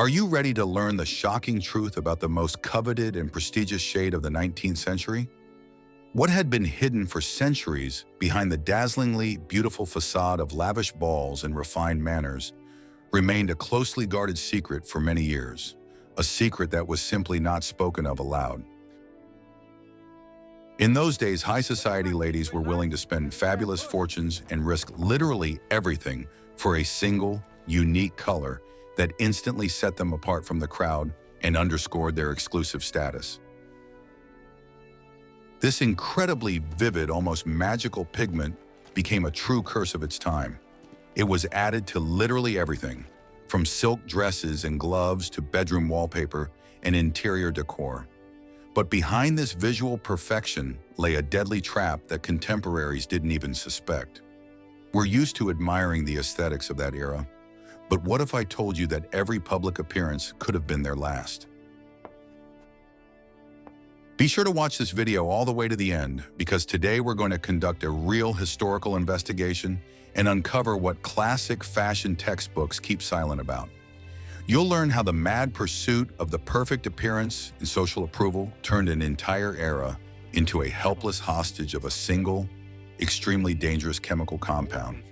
Are you ready to learn the shocking truth about the most coveted and prestigious shade of the 19th century? What had been hidden for centuries behind the dazzlingly beautiful facade of lavish balls and refined manners remained a closely guarded secret for many years, a secret that was simply not spoken of aloud. In those days, high society ladies were willing to spend fabulous fortunes and risk literally everything for a single, unique color that instantly set them apart from the crowd and underscored their exclusive status. This incredibly vivid, almost magical pigment became a true curse of its time. It was added to literally everything, from silk dresses and gloves to bedroom wallpaper and interior decor. But behind this visual perfection lay a deadly trap that contemporaries didn't even suspect. We're used to admiring the aesthetics of that era, but what if I told you that every public appearance could have been their last? Be sure to watch this video all the way to the end, because today we're going to conduct a real historical investigation and uncover what classic fashion textbooks keep silent about. You'll learn how the mad pursuit of the perfect appearance and social approval turned an entire era into a helpless hostage of a single, extremely dangerous chemical compound.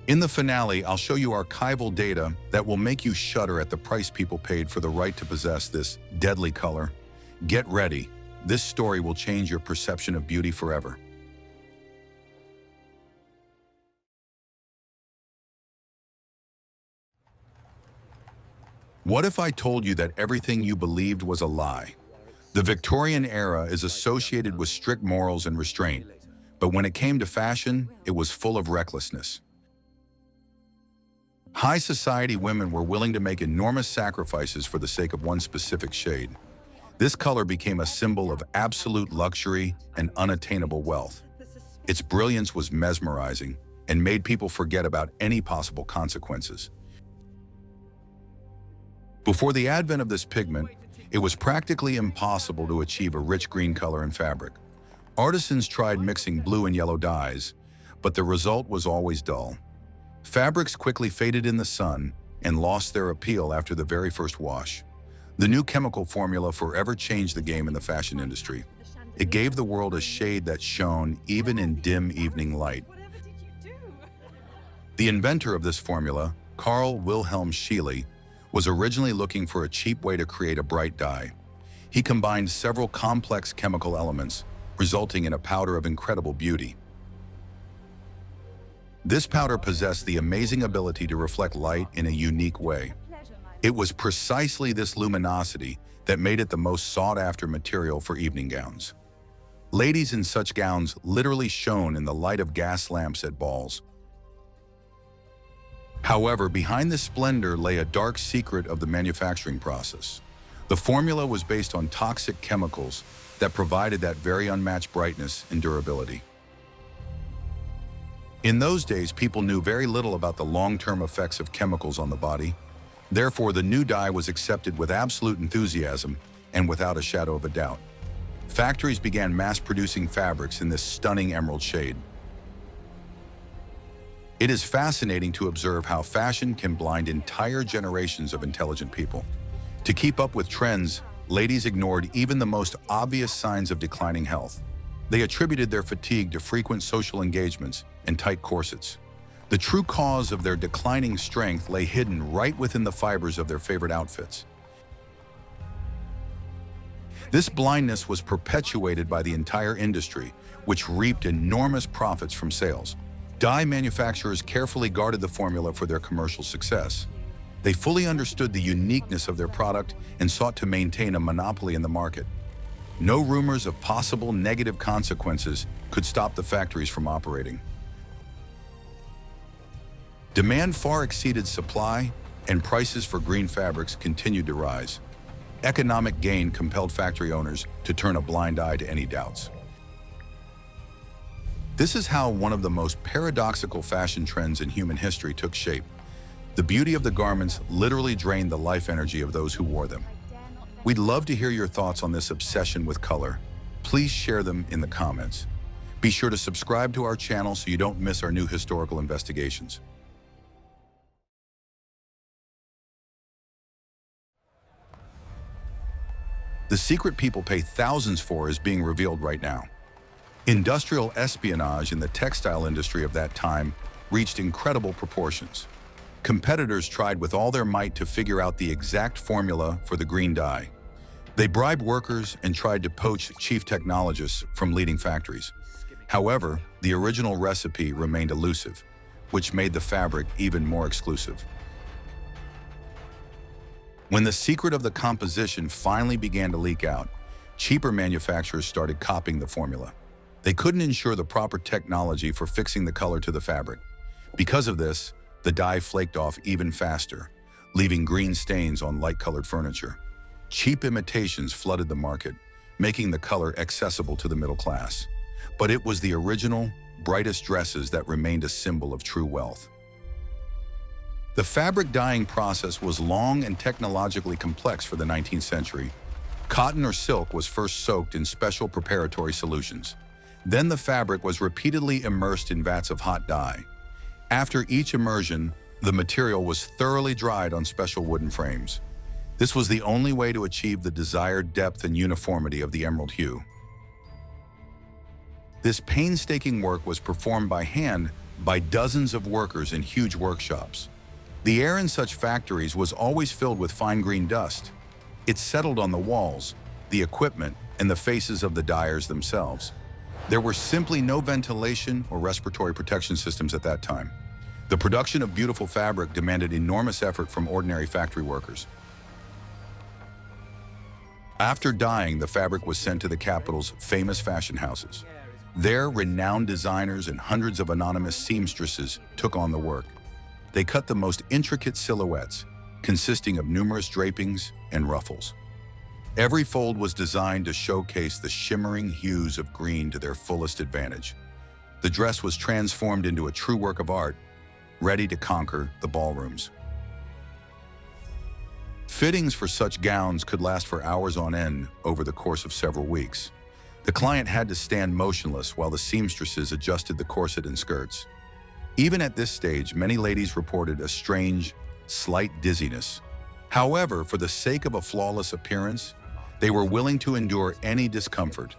In the finale, I'll show you archival data that will make you shudder at the price people paid for the right to possess this deadly color. Get ready. This story will change your perception of beauty forever. What if I told you that everything you believed was a lie? The Victorian era is associated with strict morals and restraint, but when it came to fashion, it was full of recklessness. High society women were willing to make enormous sacrifices for the sake of one specific shade. This color became a symbol of absolute luxury and unattainable wealth. Its brilliance was mesmerizing and made people forget about any possible consequences. Before the advent of this pigment, it was practically impossible to achieve a rich green color in fabric. Artisans tried mixing blue and yellow dyes, but the result was always dull. Fabrics quickly faded in the sun and lost their appeal after the very first wash. The new chemical formula forever changed the game in the fashion industry. It gave the world a shade that shone even in dim evening light. The inventor of this formula, Carl Wilhelm Scheele, was originally looking for a cheap way to create a bright dye. He combined several complex chemical elements, resulting in a powder of incredible beauty. This powder possessed the amazing ability to reflect light in a unique way. It was precisely this luminosity that made it the most sought-after material for evening gowns. Ladies in such gowns literally shone in the light of gas lamps at balls. However, behind this splendor lay a dark secret of the manufacturing process. The formula was based on toxic chemicals that provided that very unmatched brightness and durability. In those days, people knew very little about the long-term effects of chemicals on the body. Therefore, the new dye was accepted with absolute enthusiasm and without a shadow of a doubt. Factories began mass-producing fabrics in this stunning emerald shade. It is fascinating to observe how fashion can blind entire generations of intelligent people. To keep up with trends, ladies ignored even the most obvious signs of declining health. They attributed their fatigue to frequent social engagements and tight corsets. The true cause of their declining strength lay hidden right within the fibers of their favorite outfits. This blindness was perpetuated by the entire industry, which reaped enormous profits from sales. Dye manufacturers carefully guarded the formula for their commercial success. They fully understood the uniqueness of their product and sought to maintain a monopoly in the market. No rumors of possible negative consequences could stop the factories from operating. Demand far exceeded supply, and prices for green fabrics continued to rise. Economic gain compelled factory owners to turn a blind eye to any doubts. This is how one of the most paradoxical fashion trends in human history took shape. The beauty of the garments literally drained the life energy of those who wore them. We'd love to hear your thoughts on this obsession with color. Please share them in the comments. Be sure to subscribe to our channel so you don't miss our new historical investigations. The secret people pay thousands for is being revealed right now. Industrial espionage in the textile industry of that time reached incredible proportions. Competitors tried with all their might to figure out the exact formula for the green dye. They bribed workers and tried to poach chief technologists from leading factories. However, the original recipe remained elusive, which made the fabric even more exclusive. When the secret of the composition finally began to leak out, cheaper manufacturers started copying the formula. They couldn't ensure the proper technology for fixing the color to the fabric. Because of this, the dye flaked off even faster, leaving green stains on light-colored furniture. Cheap imitations flooded the market, making the color accessible to the middle class. But it was the original, brightest dresses that remained a symbol of true wealth. The fabric dyeing process was long and technologically complex for the 19th century. Cotton or silk was first soaked in special preparatory solutions. Then the fabric was repeatedly immersed in vats of hot dye. After each immersion, the material was thoroughly dried on special wooden frames. This was the only way to achieve the desired depth and uniformity of the emerald hue. This painstaking work was performed by hand by dozens of workers in huge workshops. The air in such factories was always filled with fine green dust. It settled on the walls, the equipment, and the faces of the dyers themselves. There were simply no ventilation or respiratory protection systems at that time. The production of beautiful fabric demanded enormous effort from ordinary factory workers. After dyeing, the fabric was sent to the capital's famous fashion houses. There, renowned designers and hundreds of anonymous seamstresses took on the work. They cut the most intricate silhouettes, consisting of numerous drapings and ruffles. Every fold was designed to showcase the shimmering hues of green to their fullest advantage. The dress was transformed into a true work of art, ready to conquer the ballrooms. Fittings for such gowns could last for hours on end over the course of several weeks. The client had to stand motionless while the seamstresses adjusted the corset and skirts. Even at this stage, many ladies reported a strange, slight dizziness. However, for the sake of a flawless appearance, they were willing to endure any discomfort.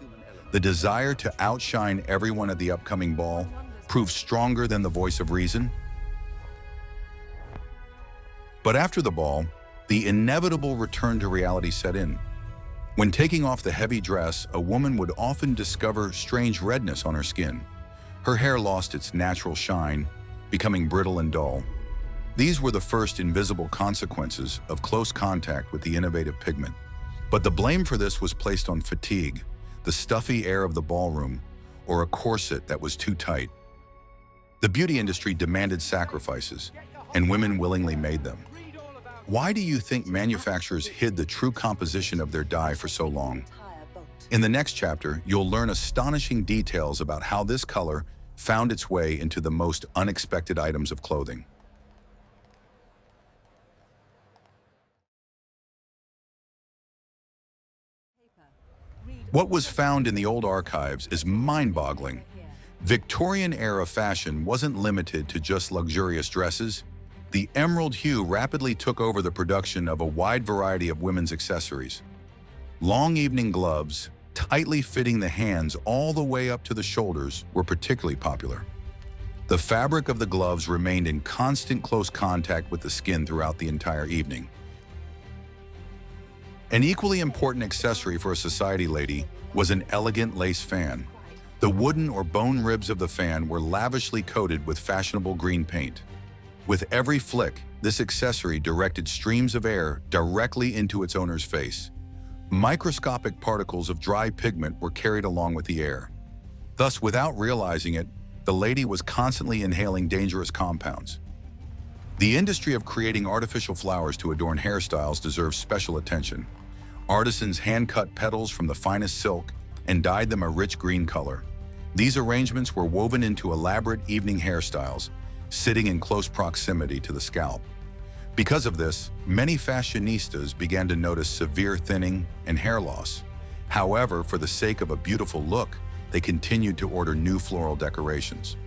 The desire to outshine everyone at the upcoming ball proved stronger than the voice of reason. But after the ball, the inevitable return to reality set in. When taking off the heavy dress, a woman would often discover strange redness on her skin. Her hair lost its natural shine, becoming brittle and dull. These were the first invisible consequences of close contact with the innovative pigment. But the blame for this was placed on fatigue, the stuffy air of the ballroom, or a corset that was too tight. The beauty industry demanded sacrifices, and women willingly made them. Why do you think manufacturers hid the true composition of their dye for so long? In the next chapter, you'll learn astonishing details about how this color found its way into the most unexpected items of clothing. What was found in the old archives is mind-boggling. Victorian-era fashion wasn't limited to just luxurious dresses. The emerald hue rapidly took over the production of a wide variety of women's accessories. Long evening gloves, tightly fitting the hands all the way up to the shoulders, were particularly popular. The fabric of the gloves remained in constant close contact with the skin throughout the entire evening. An equally important accessory for a society lady was an elegant lace fan. The wooden or bone ribs of the fan were lavishly coated with fashionable green paint. With every flick, this accessory directed streams of air directly into its owner's face. Microscopic particles of dry pigment were carried along with the air. Thus, without realizing it, the lady was constantly inhaling dangerous compounds. The industry of creating artificial flowers to adorn hairstyles deserves special attention. Artisans hand-cut petals from the finest silk and dyed them a rich green color. These arrangements were woven into elaborate evening hairstyles, sitting in close proximity to the scalp. Because of this, many fashionistas began to notice severe thinning and hair loss. However, for the sake of a beautiful look, they continued to order new floral decorations.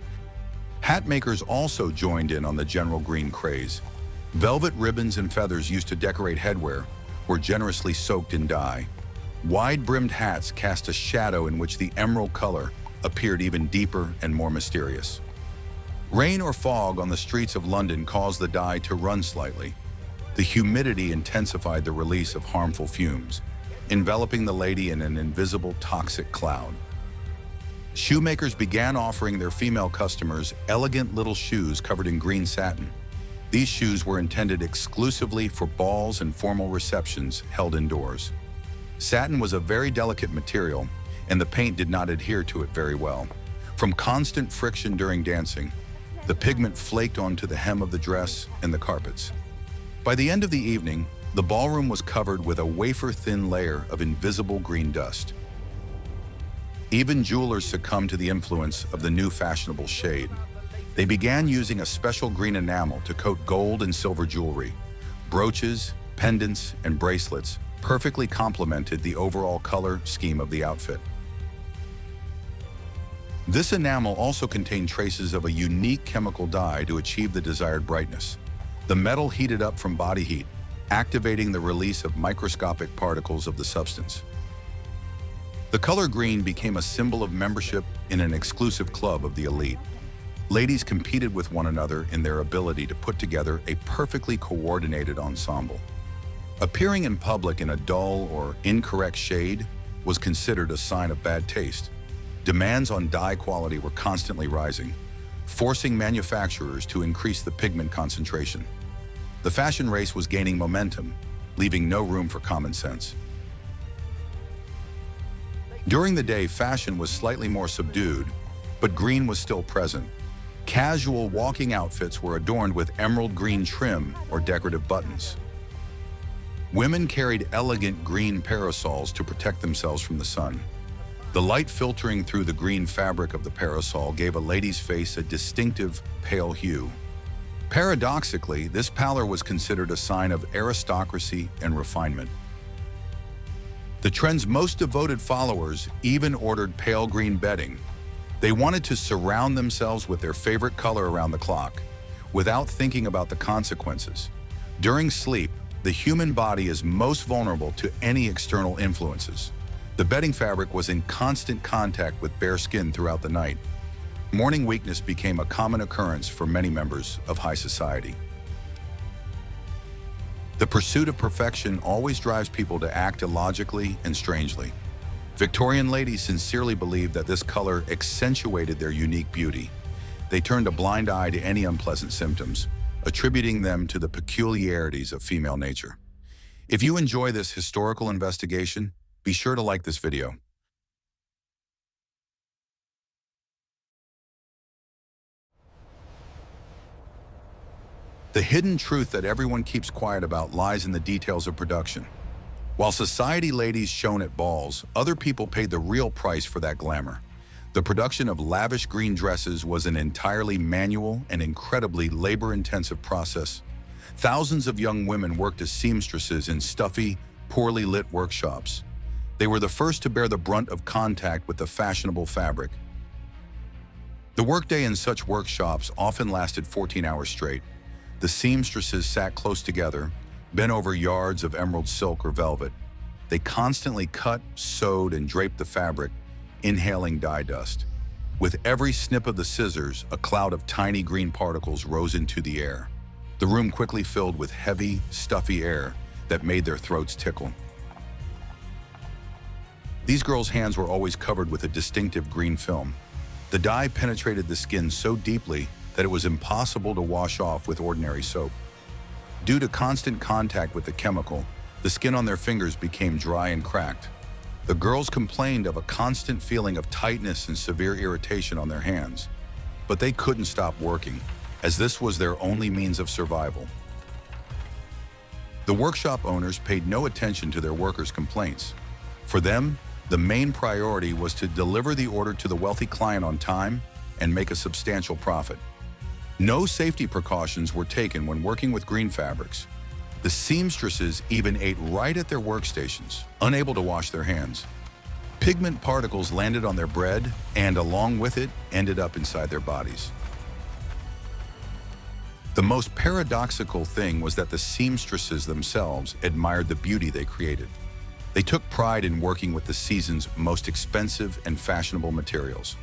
Hat makers also joined in on the general green craze. Velvet ribbons and feathers used to decorate headwear were generously soaked in dye. Wide-brimmed hats cast a shadow in which the emerald color appeared even deeper and more mysterious. Rain or fog on the streets of London caused the dye to run slightly. The humidity intensified the release of harmful fumes, enveloping the lady in an invisible toxic cloud. Shoemakers began offering their female customers elegant little shoes covered in green satin. These shoes were intended exclusively for balls and formal receptions held indoors. Satin was a very delicate material, and the paint did not adhere to it very well. From constant friction during dancing, the pigment flaked onto the hem of the dress and the carpets. By the end of the evening, the ballroom was covered with a wafer-thin layer of invisible green dust. Even jewelers succumbed to the influence of the new fashionable shade. They began using a special green enamel to coat gold and silver jewelry. Brooches, pendants, and bracelets perfectly complemented the overall color scheme of the outfit. This enamel also contained traces of a unique chemical dye to achieve the desired brightness. The metal heated up from body heat, activating the release of microscopic particles of the substance. The color green became a symbol of membership in an exclusive club of the elite. Ladies competed with one another in their ability to put together a perfectly coordinated ensemble. Appearing in public in a dull or incorrect shade was considered a sign of bad taste. Demands on dye quality were constantly rising, forcing manufacturers to increase the pigment concentration. The fashion race was gaining momentum, leaving no room for common sense. During the day, fashion was slightly more subdued, but green was still present. Casual walking outfits were adorned with emerald green trim or decorative buttons. Women carried elegant green parasols to protect themselves from the sun. The light filtering through the green fabric of the parasol gave a lady's face a distinctive pale hue. Paradoxically, this pallor was considered a sign of aristocracy and refinement. The trend's most devoted followers even ordered pale green bedding. They wanted to surround themselves with their favorite color around the clock, without thinking about the consequences. During sleep, the human body is most vulnerable to any external influences. The bedding fabric was in constant contact with bare skin throughout the night. Morning weakness became a common occurrence for many members of high society. The pursuit of perfection always drives people to act illogically and strangely. Victorian ladies sincerely believed that this color accentuated their unique beauty. They turned a blind eye to any unpleasant symptoms, attributing them to the peculiarities of female nature. If you enjoy this historical investigation, be sure to like this video. The hidden truth that everyone keeps quiet about lies in the details of production. While society ladies shone at balls, other people paid the real price for that glamour. The production of lavish green dresses was an entirely manual and incredibly labor-intensive process. Thousands of young women worked as seamstresses in stuffy, poorly lit workshops. They were the first to bear the brunt of contact with the fashionable fabric. The workday in such workshops often lasted 14 hours straight. The seamstresses sat close together, bent over yards of emerald silk or velvet. They constantly cut, sewed, and draped the fabric, inhaling dye dust. With every snip of the scissors, a cloud of tiny green particles rose into the air. The room quickly filled with heavy, stuffy air that made their throats tickle. These girls' hands were always covered with a distinctive green film. The dye penetrated the skin so deeply that it was impossible to wash off with ordinary soap. Due to constant contact with the chemical, the skin on their fingers became dry and cracked. The girls complained of a constant feeling of tightness and severe irritation on their hands, but they couldn't stop working, as this was their only means of survival. The workshop owners paid no attention to their workers' complaints. For them, the main priority was to deliver the order to the wealthy client on time and make a substantial profit. No safety precautions were taken when working with green fabrics. The seamstresses even ate right at their workstations, unable to wash their hands. Pigment particles landed on their bread and, along with it, ended up inside their bodies. The most paradoxical thing was that the seamstresses themselves admired the beauty they created. They took pride in working with the season's most expensive and fashionable materials.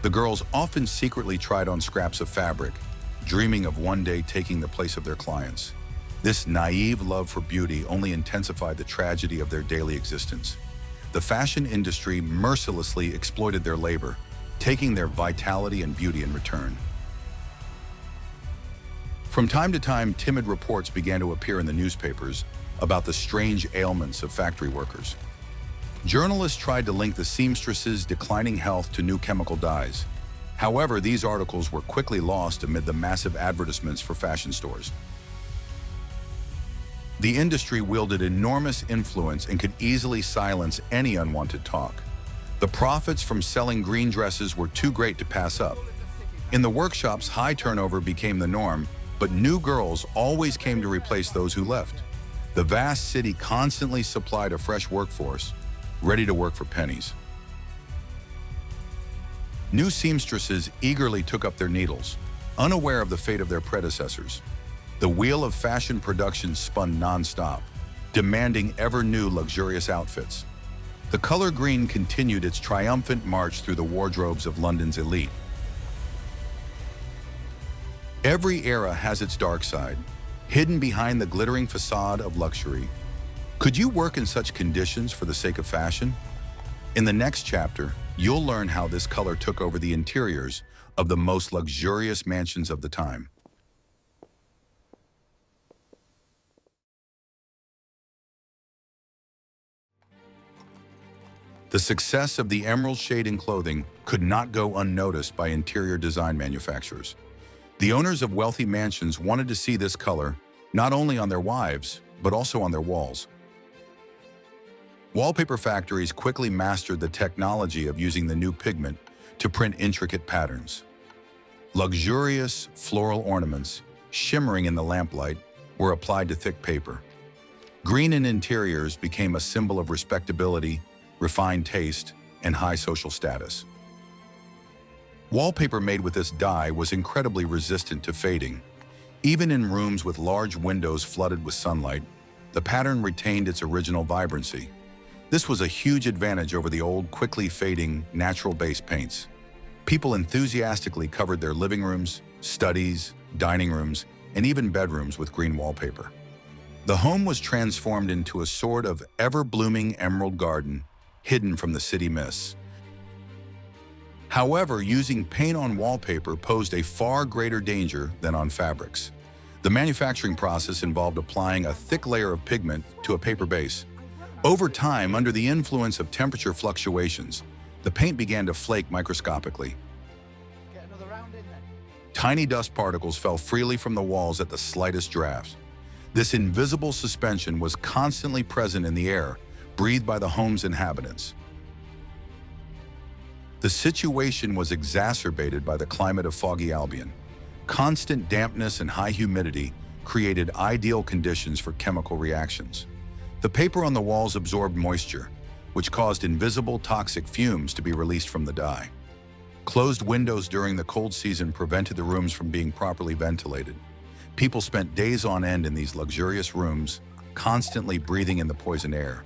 The girls often secretly tried on scraps of fabric, dreaming of one day taking the place of their clients. This naive love for beauty only intensified the tragedy of their daily existence. The fashion industry mercilessly exploited their labor, taking their vitality and beauty in return. From time to time, timid reports began to appear in the newspapers about the strange ailments of factory workers. Journalists tried to link the seamstresses' declining health to new chemical dyes. However, these articles were quickly lost amid the massive advertisements for fashion stores. The industry wielded enormous influence and could easily silence any unwanted talk. The profits from selling green dresses were too great to pass up. In the workshops, high turnover became the norm, but new girls always came to replace those who left. The vast city constantly supplied a fresh workforce, ready to work for pennies. New seamstresses eagerly took up their needles, unaware of the fate of their predecessors. The wheel of fashion production spun non-stop, demanding ever-new luxurious outfits. The color green continued its triumphant march through the wardrobes of London's elite. Every era has its dark side, hidden behind the glittering facade of luxury. Could you work in such conditions for the sake of fashion? In the next chapter, you'll learn how this color took over the interiors of the most luxurious mansions of the time. The success of the emerald shade in clothing could not go unnoticed by interior design manufacturers. The owners of wealthy mansions wanted to see this color not only on their wives, but also on their walls. Wallpaper factories quickly mastered the technology of using the new pigment to print intricate patterns. Luxurious floral ornaments, shimmering in the lamplight, were applied to thick paper. Green in interiors became a symbol of respectability, refined taste, and high social status. Wallpaper made with this dye was incredibly resistant to fading. Even in rooms with large windows flooded with sunlight, the pattern retained its original vibrancy. This was a huge advantage over the old, quickly fading, natural-based paints. People enthusiastically covered their living rooms, studies, dining rooms, and even bedrooms with green wallpaper. The home was transformed into a sort of ever-blooming emerald garden, hidden from the city mists. However, using paint on wallpaper posed a far greater danger than on fabrics. The manufacturing process involved applying a thick layer of pigment to a paper base. Over time, under the influence of temperature fluctuations, the paint began to flake microscopically. Tiny dust particles fell freely from the walls at the slightest draft. This invisible suspension was constantly present in the air, breathed by the home's inhabitants. The situation was exacerbated by the climate of foggy Albion. Constant dampness and high humidity created ideal conditions for chemical reactions. The paper on the walls absorbed moisture, which caused invisible toxic fumes to be released from the dye. Closed windows during the cold season prevented the rooms from being properly ventilated. People spent days on end in these luxurious rooms, constantly breathing in the poison air.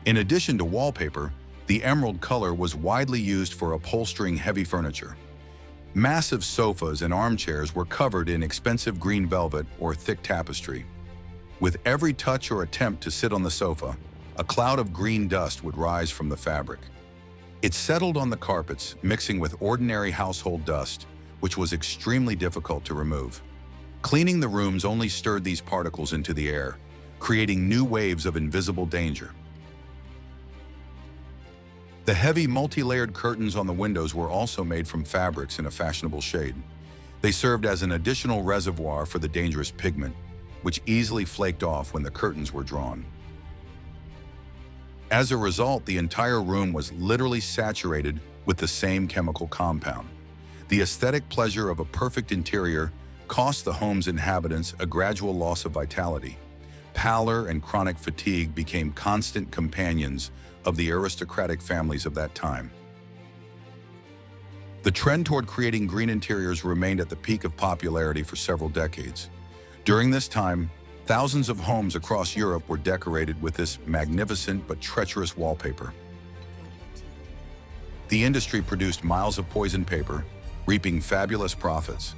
In addition to wallpaper, the emerald color was widely used for upholstering heavy furniture. Massive sofas and armchairs were covered in expensive green velvet or thick tapestry. With every touch or attempt to sit on the sofa, a cloud of green dust would rise from the fabric. It settled on the carpets, mixing with ordinary household dust, which was extremely difficult to remove. Cleaning the rooms only stirred these particles into the air, creating new waves of invisible danger. The heavy multi-layered curtains on the windows were also made from fabrics in a fashionable shade. They served as an additional reservoir for the dangerous pigment, which easily flaked off when the curtains were drawn. As a result, the entire room was literally saturated with the same chemical compound. The aesthetic pleasure of a perfect interior cost the home's inhabitants a gradual loss of vitality. Pallor and chronic fatigue became constant companions of the aristocratic families of that time. The trend toward creating green interiors remained at the peak of popularity for several decades. During this time, Thousands of homes across Europe were decorated with this magnificent but treacherous wallpaper. The industry produced miles of poison paper, reaping fabulous profits.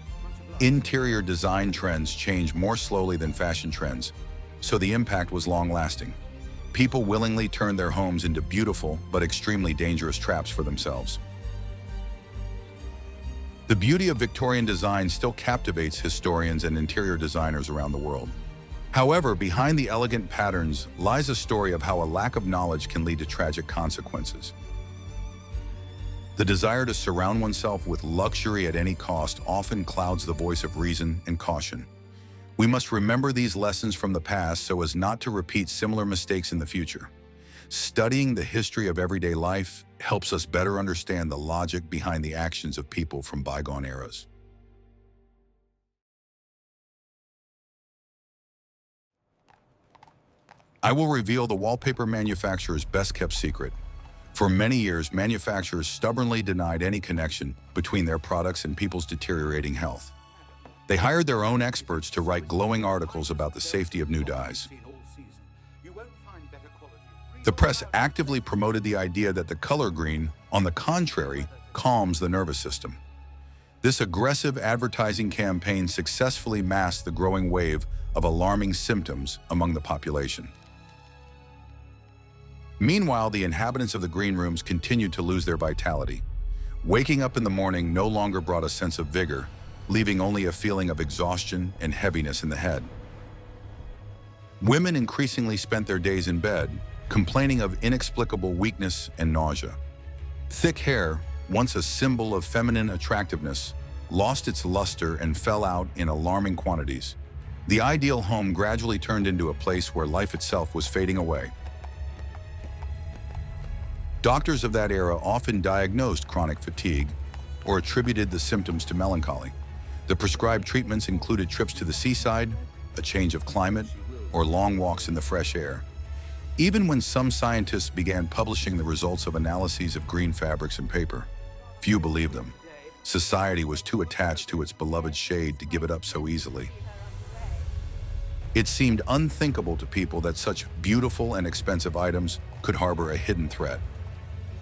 Interior design trends change more slowly than fashion trends, so the impact was long-lasting. People willingly turned their homes into beautiful but extremely dangerous traps for themselves. The beauty of Victorian design still captivates historians and interior designers around the world. However, behind the elegant patterns lies a story of how a lack of knowledge can lead to tragic consequences. The desire to surround oneself with luxury at any cost often clouds the voice of reason and caution. We must remember these lessons from the past so as not to repeat similar mistakes in the future. Studying the history of everyday life helps us better understand the logic behind the actions of people from bygone eras. I will reveal the wallpaper manufacturer's best-kept secret. For many years, manufacturers stubbornly denied any connection between their products and people's deteriorating health. They hired their own experts to write glowing articles about the safety of new dyes. The press actively promoted the idea that the color green, on the contrary, calms the nervous system. This aggressive advertising campaign successfully masked the growing wave of alarming symptoms among the population. Meanwhile, the inhabitants of the green rooms continued to lose their vitality. Waking up in the morning no longer brought a sense of vigor, leaving only a feeling of exhaustion and heaviness in the head. Women increasingly spent their days in bed, complaining of inexplicable weakness and nausea. Thick hair, once a symbol of feminine attractiveness, lost its luster and fell out in alarming quantities. The ideal home gradually turned into a place where life itself was fading away. Doctors of that era often diagnosed chronic fatigue or attributed the symptoms to melancholy. The prescribed treatments included trips to the seaside, a change of climate, or long walks in the fresh air. Even when some scientists began publishing the results of analyses of green fabrics and paper, few believed them. Society was too attached to its beloved shade to give it up so easily. It seemed unthinkable to people that such beautiful and expensive items could harbor a hidden threat.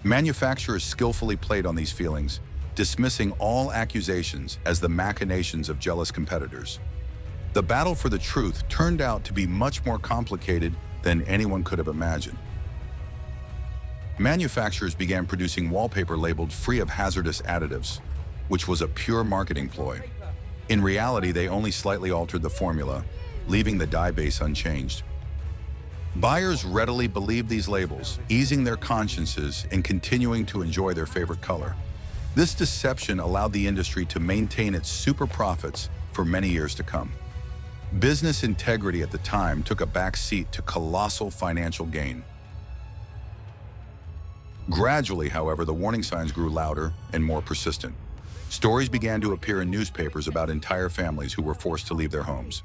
Manufacturers skillfully played on these feelings, dismissing all accusations as the machinations of jealous competitors. The battle for the truth turned out to be much more complicated than anyone could have imagined. Manufacturers began producing wallpaper labeled free of hazardous additives, which was a pure marketing ploy. In reality, they only slightly altered the formula, leaving the dye base unchanged. Buyers readily believed these labels, easing their consciences and continuing to enjoy their favorite color. This deception allowed the industry to maintain its super profits for many years to come. Business integrity at the time took a back seat to colossal financial gain. Gradually, however, the warning signs grew louder and more persistent. Stories began to appear in newspapers about entire families who were forced to leave their homes.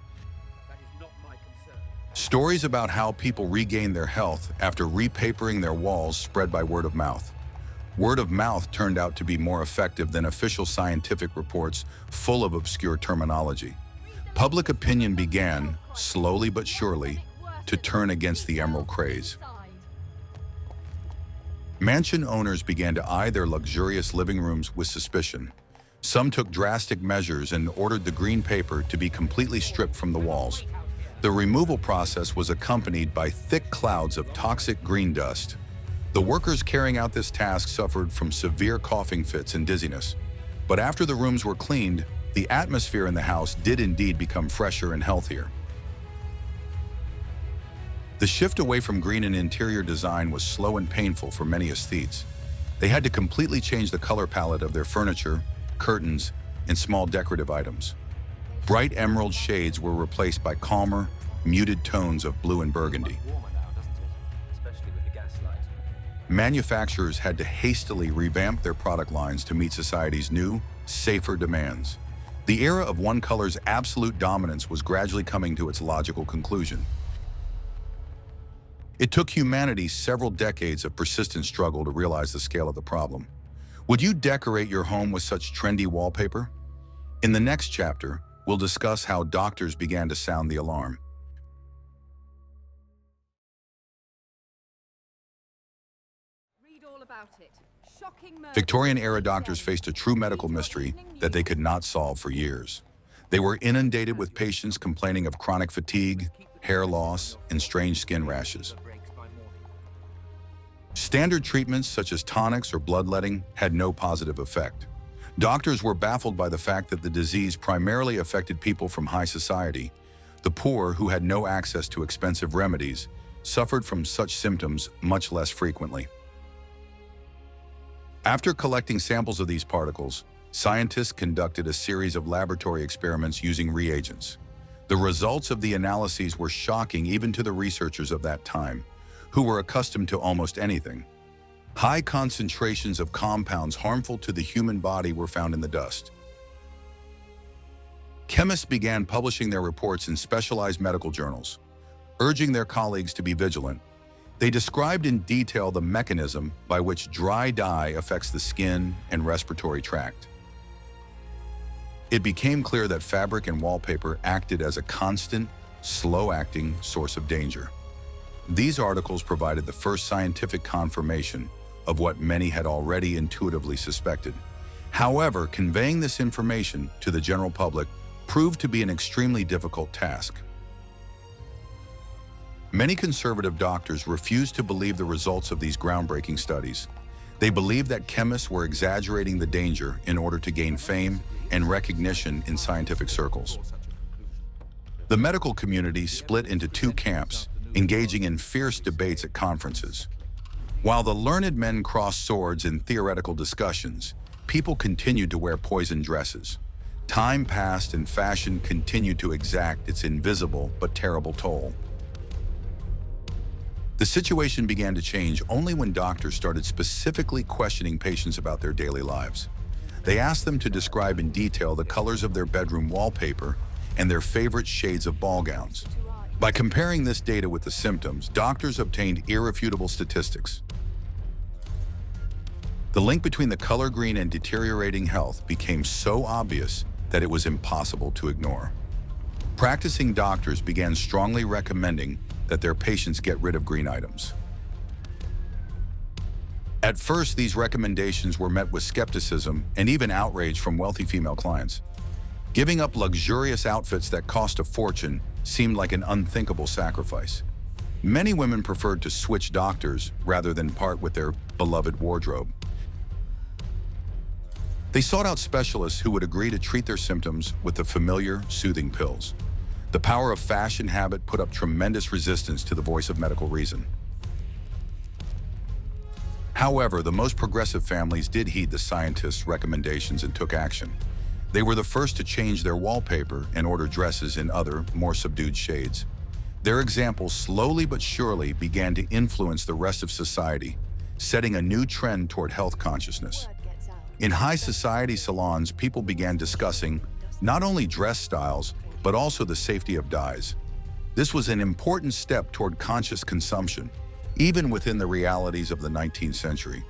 Stories about how people regained their health after repapering their walls spread by word of mouth. Word of mouth turned out to be more effective than official scientific reports full of obscure terminology. Public opinion began, slowly but surely, to turn against the emerald craze. Mansion owners began to eye their luxurious living rooms with suspicion. Some took drastic measures and ordered the green paper to be completely stripped from the walls. The removal process was accompanied by thick clouds of toxic green dust. The workers carrying out this task suffered from severe coughing fits and dizziness. But after the rooms were cleaned, the atmosphere in the house did indeed become fresher and healthier. The shift away from green in interior design was slow and painful for many aesthetes. They had to completely change the color palette of their furniture, curtains, and small decorative items. Bright emerald shades were replaced by calmer, muted tones of blue and burgundy. Manufacturers had to hastily revamp their product lines to meet society's new, safer demands. The era of one color's absolute dominance was gradually coming to its logical conclusion. It took humanity several decades of persistent struggle to realize the scale of the problem. Would you decorate your home with such trendy wallpaper? In the next chapter, we'll discuss how doctors began to sound the alarm. Victorian-era doctors faced a true medical mystery that they could not solve for years. They were inundated with patients complaining of chronic fatigue, hair loss, and strange skin rashes. Standard treatments such as tonics or bloodletting had no positive effect. Doctors were baffled by the fact that the disease primarily affected people from high society. The poor, who had no access to expensive remedies, suffered from such symptoms much less frequently. After collecting samples of these particles, scientists conducted a series of laboratory experiments using reagents. The results of the analyses were shocking even to the researchers of that time, who were accustomed to almost anything. High concentrations of compounds harmful to the human body were found in the dust. Chemists began publishing their reports in specialized medical journals, urging their colleagues to be vigilant. They described in detail the mechanism by which dry dye affects the skin and respiratory tract. It became clear that fabric and wallpaper acted as a constant, slow-acting source of danger. These articles provided the first scientific confirmation of what many had already intuitively suspected. However, conveying this information to the general public proved to be an extremely difficult task. Many conservative doctors refused to believe the results of these groundbreaking studies. They believed that chemists were exaggerating the danger in order to gain fame and recognition in scientific circles. The medical community split into two camps, engaging in fierce debates at conferences. While the learned men crossed swords in theoretical discussions, people continued to wear poison dresses. Time passed and fashion continued to exact its invisible but terrible toll. The situation began to change only when doctors started specifically questioning patients about their daily lives. They asked them to describe in detail the colors of their bedroom wallpaper and their favorite shades of ball gowns. By comparing this data with the symptoms, doctors obtained irrefutable statistics. The link between the color green and deteriorating health became so obvious that it was impossible to ignore. Practicing doctors began strongly recommending that their patients get rid of green items. At first, these recommendations were met with skepticism and even outrage from wealthy female clients. Giving up luxurious outfits that cost a fortune seemed like an unthinkable sacrifice. Many women preferred to switch doctors rather than part with their beloved wardrobe. They sought out specialists who would agree to treat their symptoms with the familiar, soothing pills. The power of fashion habit put up tremendous resistance to the voice of medical reason. However, the most progressive families did heed the scientists' recommendations and took action. They were the first to change their wallpaper and order dresses in other, more subdued shades. Their example slowly but surely began to influence the rest of society, setting a new trend toward health consciousness. In high society salons, people began discussing not only dress styles, but also the safety of dyes. This was an important step toward conscious consumption, even within the realities of the 19th century.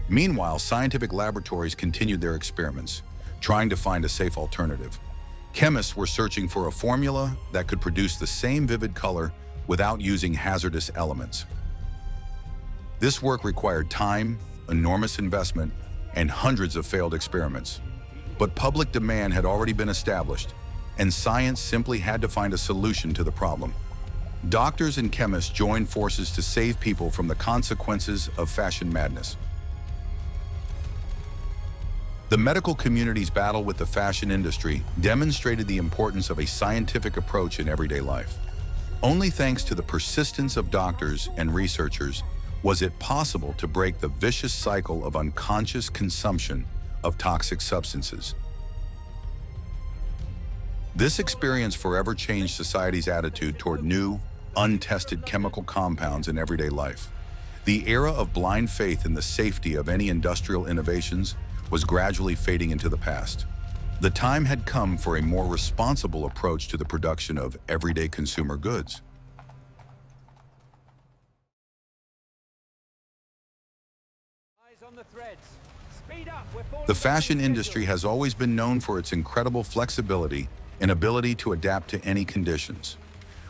Meanwhile, scientific laboratories continued their experiments, trying to find a safe alternative. Chemists were searching for a formula that could produce the same vivid color without using hazardous elements. This work required time, enormous investment, and hundreds of failed experiments. But public demand had already been established, and science simply had to find a solution to the problem. Doctors and chemists joined forces to save people from the consequences of fashion madness. The medical community's battle with the fashion industry demonstrated the importance of a scientific approach in everyday life. Only thanks to the persistence of doctors and researchers was it possible to break the vicious cycle of unconscious consumption of toxic substances. This experience forever changed society's attitude toward new, untested chemical compounds in everyday life. The era of blind faith in the safety of any industrial innovations was gradually fading into the past. The time had come for a more responsible approach to the production of everyday consumer goods. The fashion industry has always been known for its incredible flexibility and ability to adapt to any conditions.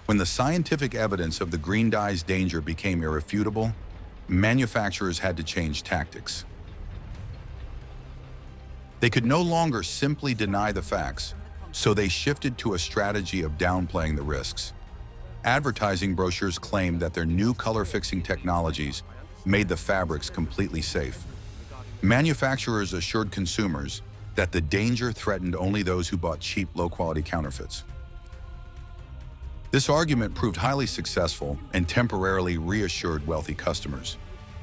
When the scientific evidence of the green dye's danger became irrefutable, manufacturers had to change tactics. They could no longer simply deny the facts, so they shifted to a strategy of downplaying the risks. Advertising brochures claimed that their new color-fixing technologies made the fabrics completely safe. Manufacturers assured consumers that the danger threatened only those who bought cheap, low-quality counterfeits. This argument proved highly successful and temporarily reassured wealthy customers.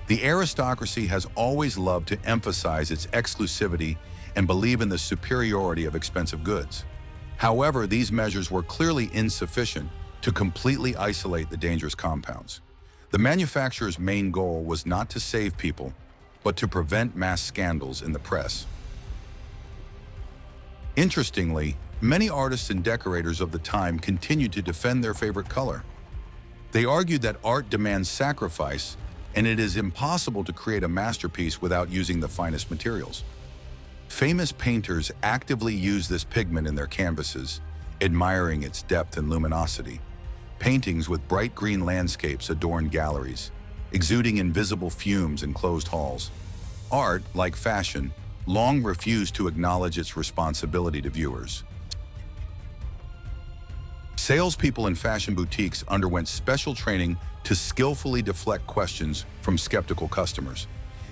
The aristocracy has always loved to emphasize its exclusivity and believe in the superiority of expensive goods. However, these measures were clearly insufficient to completely isolate the dangerous compounds. The manufacturer's main goal was not to save people, but to prevent mass scandals in the press. Interestingly, many artists and decorators of the time continued to defend their favorite color. They argued that art demands sacrifice, and it is impossible to create a masterpiece without using the finest materials. Famous painters actively used this pigment in their canvases, admiring its depth and luminosity. Paintings with bright green landscapes adorned galleries, exuding invisible fumes in closed halls. Art, like fashion, long refused to acknowledge its responsibility to viewers. Salespeople in fashion boutiques underwent special training to skillfully deflect questions from skeptical customers.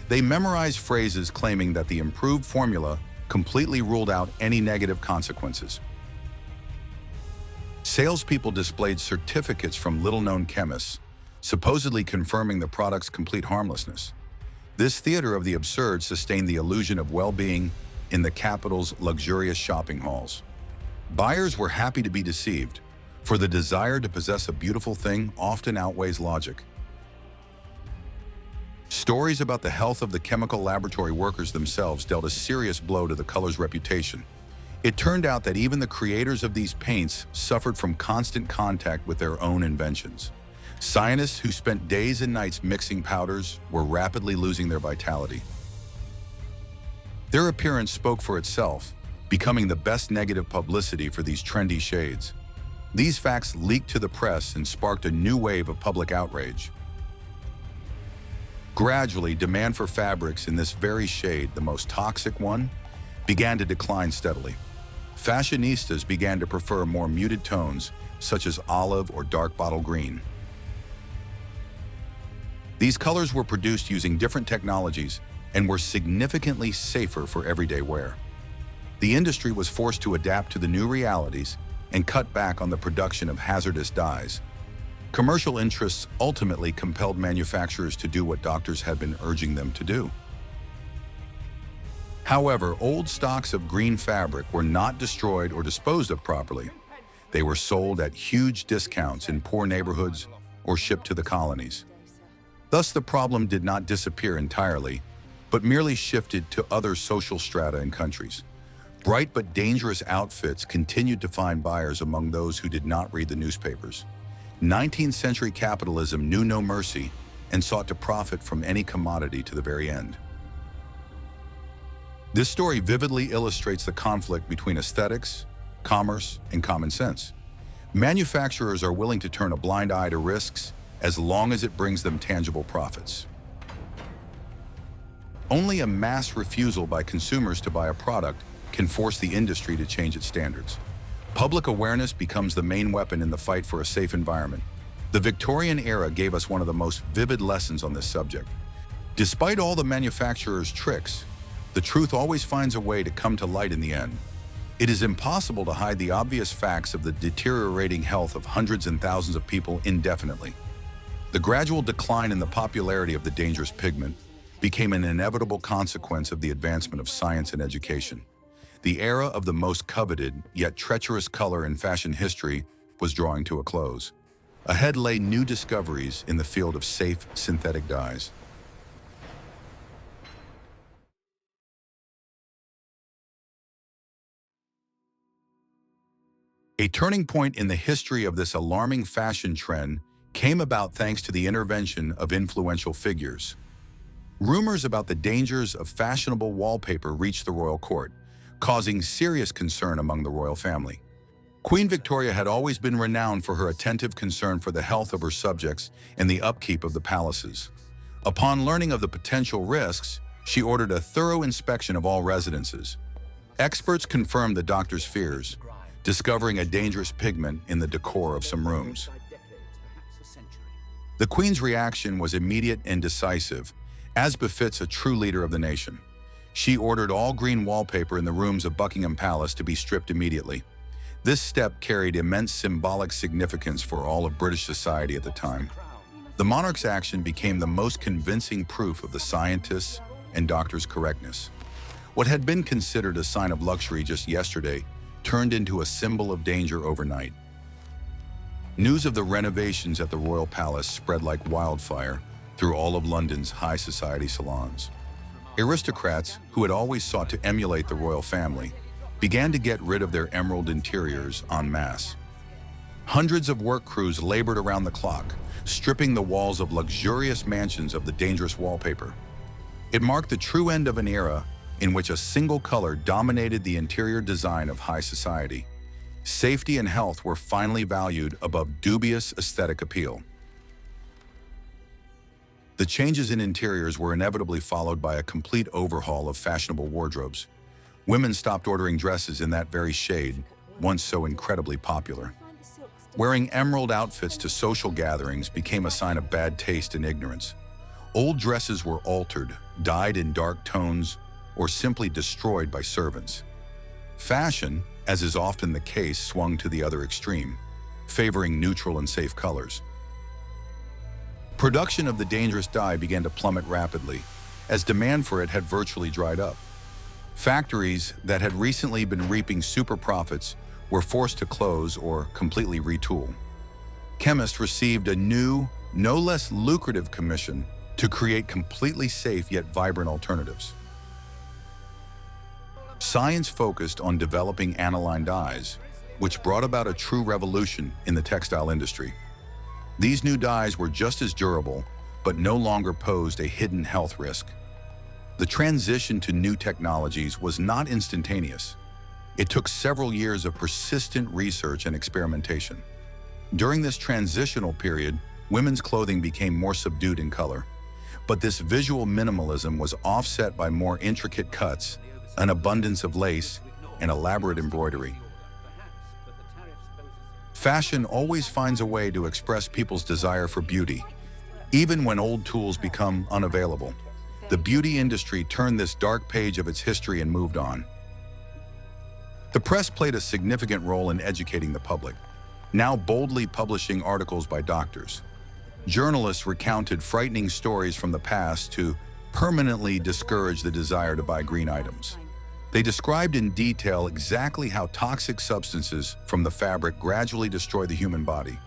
They memorized phrases claiming that the improved formula completely ruled out any negative consequences. Salespeople displayed certificates from little-known chemists, supposedly confirming the product's complete harmlessness. This theater of the absurd sustained the illusion of well-being in the capital's luxurious shopping halls. Buyers were happy to be deceived, for the desire to possess a beautiful thing often outweighs logic. Stories about the health of the chemical laboratory workers themselves dealt a serious blow to the color's reputation. It turned out that even the creators of these paints suffered from constant contact with their own inventions. Scientists who spent days and nights mixing powders were rapidly losing their vitality. Their appearance spoke for itself, becoming the best negative publicity for these trendy shades. These facts leaked to the press and sparked a new wave of public outrage. Gradually, demand for fabrics in this very shade, the most toxic one, began to decline steadily. Fashionistas began to prefer more muted tones, such as olive or dark bottle green. These colors were produced using different technologies and were significantly safer for everyday wear. The industry was forced to adapt to the new realities and cut back on the production of hazardous dyes. Commercial interests ultimately compelled manufacturers to do what doctors had been urging them to do. However, old stocks of green fabric were not destroyed or disposed of properly. They were sold at huge discounts in poor neighborhoods or shipped to the colonies. Thus, the problem did not disappear entirely, but merely shifted to other social strata and countries. Bright but dangerous outfits continued to find buyers among those who did not read the newspapers. 19th century capitalism knew no mercy and sought to profit from any commodity to the very end. This story vividly illustrates the conflict between aesthetics, commerce, and common sense. Manufacturers are willing to turn a blind eye to risks as long as it brings them tangible profits. Only a mass refusal by consumers to buy a product can force the industry to change its standards. Public awareness becomes the main weapon in the fight for a safe environment. The Victorian era gave us one of the most vivid lessons on this subject. Despite all the manufacturers' tricks, the truth always finds a way to come to light in the end. It is impossible to hide the obvious facts of the deteriorating health of hundreds and thousands of people indefinitely. The gradual decline in the popularity of the dangerous pigment became an inevitable consequence of the advancement of science and education. The era of the most coveted, yet treacherous color in fashion history was drawing to a close. Ahead lay new discoveries in the field of safe synthetic dyes. A turning point in the history of this alarming fashion trend came about thanks to the intervention of influential figures. Rumors about the dangers of fashionable wallpaper reached the royal court, causing serious concern among the royal family. Queen Victoria had always been renowned for her attentive concern for the health of her subjects and the upkeep of the palaces. Upon learning of the potential risks, she ordered a thorough inspection of all residences, Experts confirmed the doctor's fears, discovering a dangerous pigment in the decor of some rooms. The Queen's reaction was immediate and decisive, as befits a true leader of the nation. She ordered all green wallpaper in the rooms of Buckingham Palace to be stripped immediately. This step carried immense symbolic significance for all of British society at the time. The monarch's action became the most convincing proof of the scientists' and doctors' correctness. What had been considered a sign of luxury just yesterday turned into a symbol of danger overnight. News of the renovations at the Royal Palace spread like wildfire through all of London's high society salons. Aristocrats, who had always sought to emulate the royal family, began to get rid of their emerald interiors en masse. Hundreds of work crews labored around the clock, stripping the walls of luxurious mansions of the dangerous wallpaper. It marked the true end of an era in which a single color dominated the interior design of high society. Safety and health were finally valued above dubious aesthetic appeal. The changes in interiors were inevitably followed by a complete overhaul of fashionable wardrobes. Women stopped ordering dresses in that very shade, once so incredibly popular. Wearing emerald outfits to social gatherings became a sign of bad taste and ignorance. Old dresses were altered, dyed in dark tones, or simply destroyed by servants. Fashion, as is often the case, swung to the other extreme, favoring neutral and safe colors. Production of the dangerous dye began to plummet rapidly, as demand for it had virtually dried up. Factories that had recently been reaping super profits were forced to close or completely retool. Chemists received a new, no less lucrative commission to create completely safe yet vibrant alternatives. Science focused on developing aniline dyes, which brought about a true revolution in the textile industry. These new dyes were just as durable, but no longer posed a hidden health risk. The transition to new technologies was not instantaneous. It took several years of persistent research and experimentation. During this transitional period, women's clothing became more subdued in color. But this visual minimalism was offset by more intricate cuts, an abundance of lace, and elaborate embroidery. Fashion always finds a way to express people's desire for beauty, even when old tools become unavailable. The beauty industry turned this dark page of its history and moved on. The press played a significant role in educating the public, now boldly publishing articles by doctors. Journalists recounted frightening stories from the past to permanently discourage the desire to buy green items. They described in detail exactly how toxic substances from the fabric gradually destroy the human body.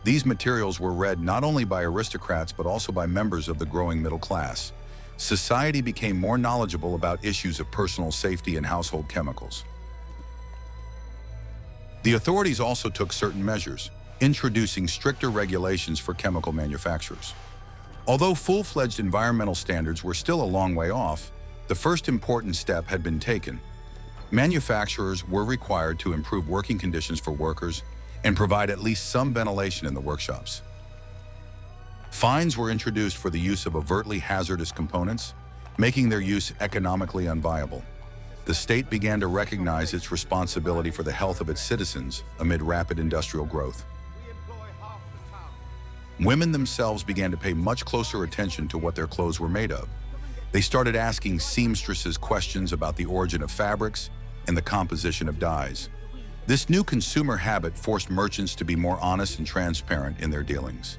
These materials were read not only by aristocrats but also by members of the growing middle class. Society became more knowledgeable about issues of personal safety and household chemicals. The authorities also took certain measures, introducing stricter regulations for chemical manufacturers. Although full-fledged environmental standards were still a long way off, the first important step had been taken. Manufacturers were required to improve working conditions for workers and provide at least some ventilation in the workshops. Fines were introduced for the use of overtly hazardous components, making their use economically unviable. The state began to recognize its responsibility for the health of its citizens amid rapid industrial growth. Women themselves began to pay much closer attention to what their clothes were made of. They started asking seamstresses questions about the origin of fabrics and the composition of dyes. This new consumer habit forced merchants to be more honest and transparent in their dealings.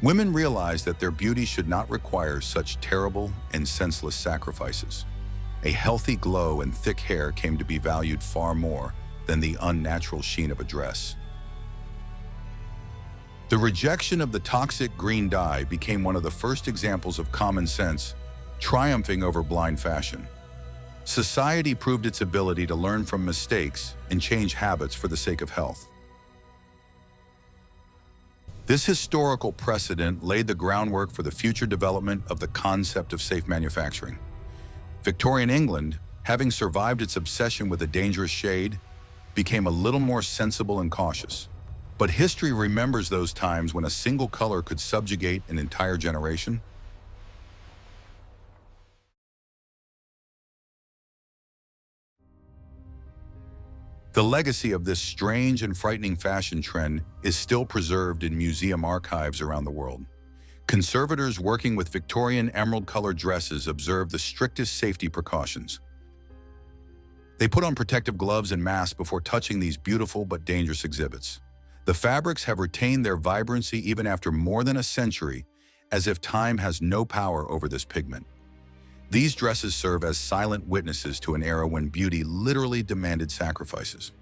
Women realized that their beauty should not require such terrible and senseless sacrifices. A healthy glow and thick hair came to be valued far more than the unnatural sheen of a dress. The rejection of the toxic green dye became one of the first examples of common sense triumphing over blind fashion. Society proved its ability to learn from mistakes and change habits for the sake of health. This historical precedent laid the groundwork for the future development of the concept of safe manufacturing. Victorian England, having survived its obsession with a dangerous shade, became a little more sensible and cautious. But history remembers those times when a single color could subjugate an entire generation. The legacy of this strange and frightening fashion trend is still preserved in museum archives around the world. Conservators working with Victorian emerald-colored dresses observe the strictest safety precautions. They put on protective gloves and masks before touching these beautiful but dangerous exhibits. The fabrics have retained their vibrancy even after more than a century, as if time has no power over this pigment. These dresses serve as silent witnesses to an era when beauty literally demanded sacrifices.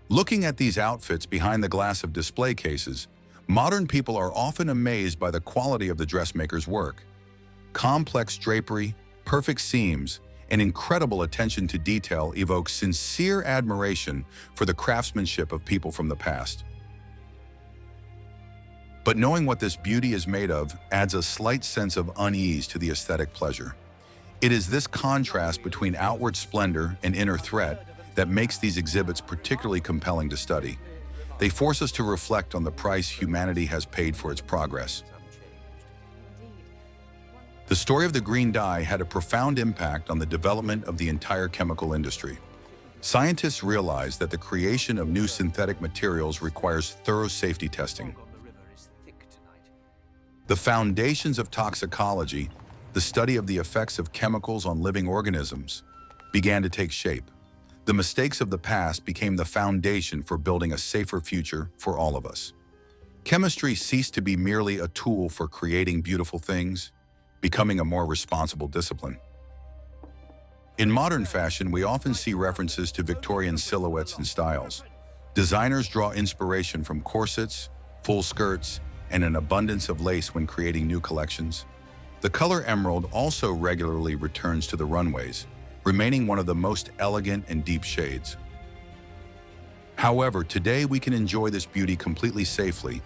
Looking at these outfits behind the glass of display cases, modern people are often amazed by the quality of the dressmaker's work. Complex drapery, perfect seams, and incredible attention to detail evoke sincere admiration for the craftsmanship of people from the past. But knowing what this beauty is made of adds a slight sense of unease to the aesthetic pleasure. It is this contrast between outward splendor and inner threat that makes these exhibits particularly compelling to study. They force us to reflect on the price humanity has paid for its progress. The story of the green dye had a profound impact on the development of the entire chemical industry. Scientists realized that the creation of new synthetic materials requires thorough safety testing. The foundations of toxicology, the study of the effects of chemicals on living organisms, began to take shape. The mistakes of the past became the foundation for building a safer future for all of us. Chemistry ceased to be merely a tool for creating beautiful things, becoming a more responsible discipline. In modern fashion, we often see references to Victorian silhouettes and styles. Designers draw inspiration from corsets, full skirts, and an abundance of lace when creating new collections. The color emerald also regularly returns to the runways, remaining one of the most elegant and deep shades. However, today we can enjoy this beauty completely safely,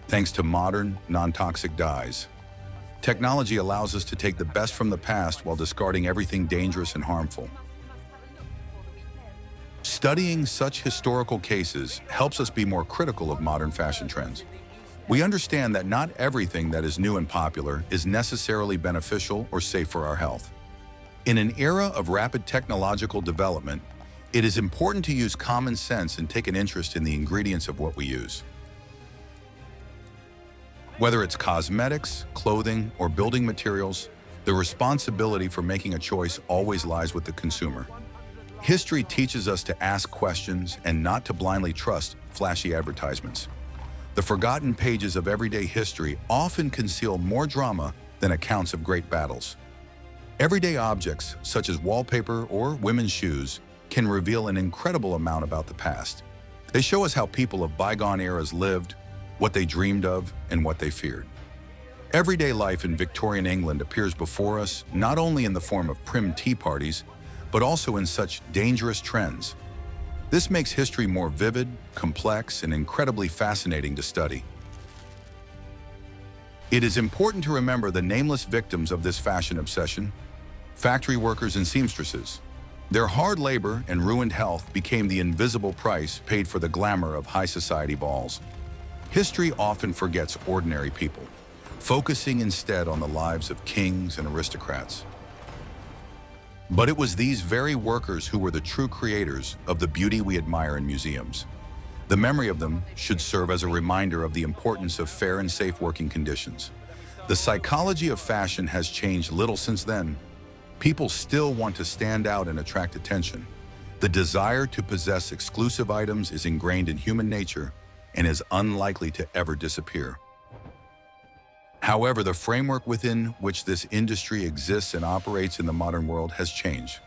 thanks to modern, non-toxic dyes. Technology allows us to take the best from the past while discarding everything dangerous and harmful. Studying such historical cases helps us be more critical of modern fashion trends. We understand that not everything that is new and popular is necessarily beneficial or safe for our health. In an era of rapid technological development, it is important to use common sense and take an interest in the ingredients of what we use. Whether it's cosmetics, clothing, or building materials, the responsibility for making a choice always lies with the consumer. History teaches us to ask questions and not to blindly trust flashy advertisements. The forgotten pages of everyday history often conceal more drama than accounts of great battles. Everyday objects, such as wallpaper or women's shoes, can reveal an incredible amount about the past. They show us how people of bygone eras lived, what they dreamed of, and what they feared. Everyday life in Victorian England appears before us not only in the form of prim tea parties, but also in such dangerous trends. This makes history more vivid, complex, and incredibly fascinating to study. It is important to remember the nameless victims of this fashion obsession: factory workers and seamstresses. Their hard labor and ruined health became the invisible price paid for the glamour of high society balls. History often forgets ordinary people, focusing instead on the lives of kings and aristocrats. But it was these very workers who were the true creators of the beauty we admire in museums. The memory of them should serve as a reminder of the importance of fair and safe working conditions. The psychology of fashion has changed little since then. People still want to stand out and attract attention. The desire to possess exclusive items is ingrained in human nature and is unlikely to ever disappear. However, the framework within which this industry exists and operates in the modern world has changed.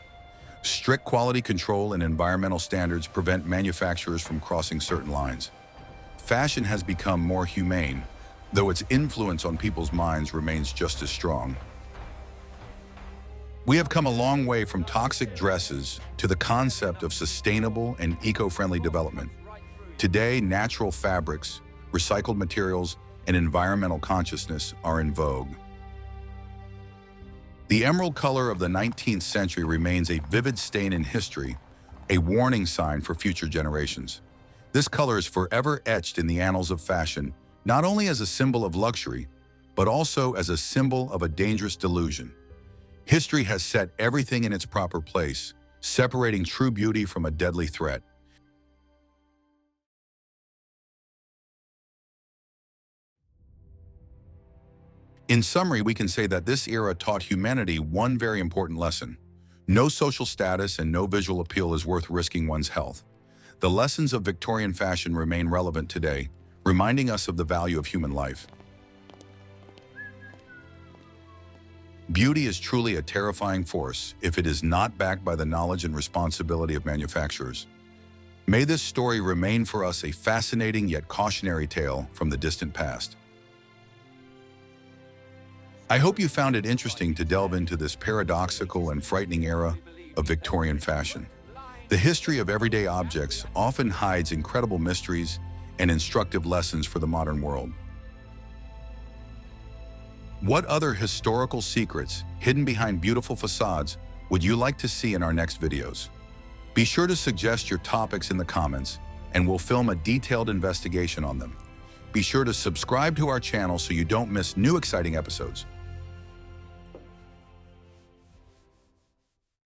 Strict quality control and environmental standards prevent manufacturers from crossing certain lines. Fashion has become more humane, though its influence on people's minds remains just as strong. We have come a long way from toxic dresses to the concept of sustainable and eco-friendly development. Today, natural fabrics, recycled materials, and environmental consciousness are in vogue. The emerald color of the 19th century remains a vivid stain in history, a warning sign for future generations. This color is forever etched in the annals of fashion, not only as a symbol of luxury, but also as a symbol of a dangerous delusion. History has set everything in its proper place, separating true beauty from a deadly threat. In summary, we can say that this era taught humanity one very important lesson. No social status and no visual appeal is worth risking one's health. The lessons of Victorian fashion remain relevant today, reminding us of the value of human life. Beauty is truly a terrifying force if it is not backed by the knowledge and responsibility of manufacturers. May this story remain for us a fascinating yet cautionary tale from the distant past. I hope you found it interesting to delve into this paradoxical and frightening era of Victorian fashion. The history of everyday objects often hides incredible mysteries and instructive lessons for the modern world. What other historical secrets hidden behind beautiful facades would you like to see in our next videos? Be sure to suggest your topics in the comments, and we'll film a detailed investigation on them. Be sure to subscribe to our channel so you don't miss new exciting episodes.